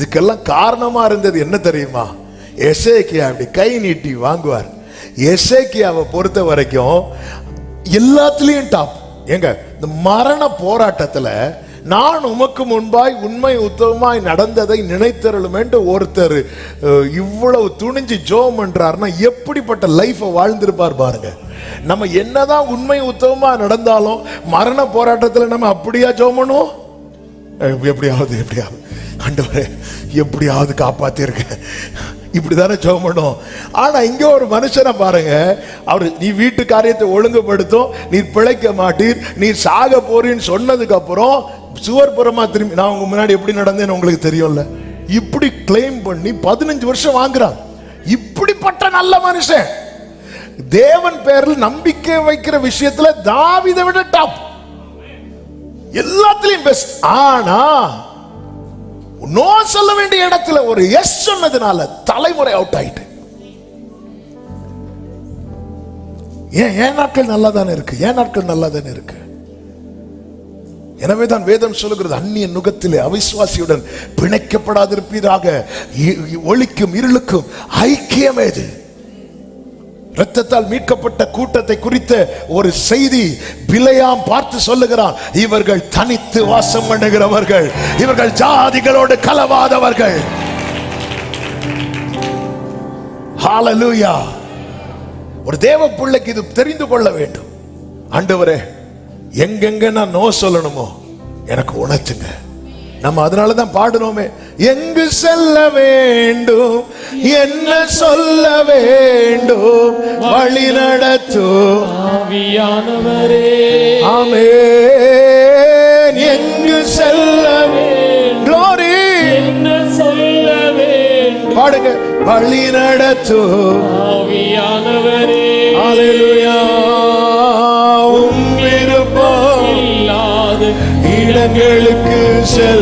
இதுக்கெல்லாம் காரணமா இருந்தது என்ன தெரியுமா? எசேக்கியா அப்படி கை நீட்டி வாங்குவார். எசேக்கியாவை பொறுத்த வரைக்கும் எல்லாத்துலயும் டாப். எங்க இந்த மரண போராட்டத்துல நான் உமக்கு முன்பாய் உண்மை உத்தமமாய் நடந்ததை நினைத்தருளும் என்று ஒருத்தர் இவ்வளவு துணிஞ்சு ஜோம் பண்றாருன்னா எப்படிப்பட்ட லைஃபை வாழ்ந்திருப்பார் பாருங்க. நம்ம என்னதான் உண்மை உத்தமமா நடந்தாலும் மரண போராட்டத்துல நம்ம அப்படியா ஜோம் பண்ணுவோம்? எப்படியாவது ஆண்டவரே எப்படியாவது காப்பாத்திருக்க, இப்படிதானே ஜெபம் பண்ணும். ஆனா இங்க ஒரு மனுஷனை பாருங்க, அவரு நீ வீட்டு காரியத்தை ஒழுங்குபடுத்தும், நீ பிழைக்க மாட்டீர், நீ சாக போறீன்னு சொன்னதுக்கு அப்புறம் சுவர் புறமா திரும்பி நான் உங்க முன்னாடி எப்படி நடந்தேன்னு உங்களுக்கு தெரியும்ல, இப்படி கிளைம் பண்ணி 15 வருஷம் வாங்குறான். இப்படிப்பட்ட நல்ல மனுஷன் தேவன் பேரில் நம்பிக்கை வைக்கிற விஷயத்துல தாவீதை விட டாப், எல்லாத்திலையும் பெஸ்ட். ஆனா நோ சொல்ல வேண்டிய இடத்துல ஒரு எஸ் சொன்னதுனால தலைமுறை அவுட் ஆயிட்டு. ஏன் நாட்கள் நல்லா தானே இருக்கு, ஏன் நாட்கள் நல்லா தானே இருக்கு. எனவேதான் வேதம் சொல்லுகிறது, அந்நிய நுகத்திலே அவிசுவாசியுடன் பிணைக்கப்படாதிருப்பீராக, ஒளிக்கும் இருளுக்கும் ஐக்கியம் ஏது. இரத்தத்தால் மீட்கப்பட்ட கூட்டத்தை குறித்த ஒரு செய்தி பிலேயாம் பார்த்து சொல்லுகிறான், இவர்கள் தனித்து வாசம் பண்ணுகிறவர்கள், இவர்கள் ஜாதிகளோடு கலவாதவர்கள். ஹalleluya. ஒரு தேவ பிள்ளைக்கு இது தெரிந்து கொள்ள வேண்டும். ஆண்டவரே எங்கெங்க நான் நோ சொல்லணுமோ எனக்கு உணர்த்துங்க. நம்ம அதனாலதான் பாடுறோமே, எங்கு செல்ல வேண்டும், என்ன சொல்ல வேண்டும், வழி நடத்தும் ஆவியானவரே. ஆமென். எங்கு செல்ல வேண்டும், என்ன சொல்ல வேண்டும், பாடுங்க, வழி நடத்தும் ஆவியானவரே. ஹalleluya. விருப்பம் இல்லாத இடங்களுக்கு செல்ல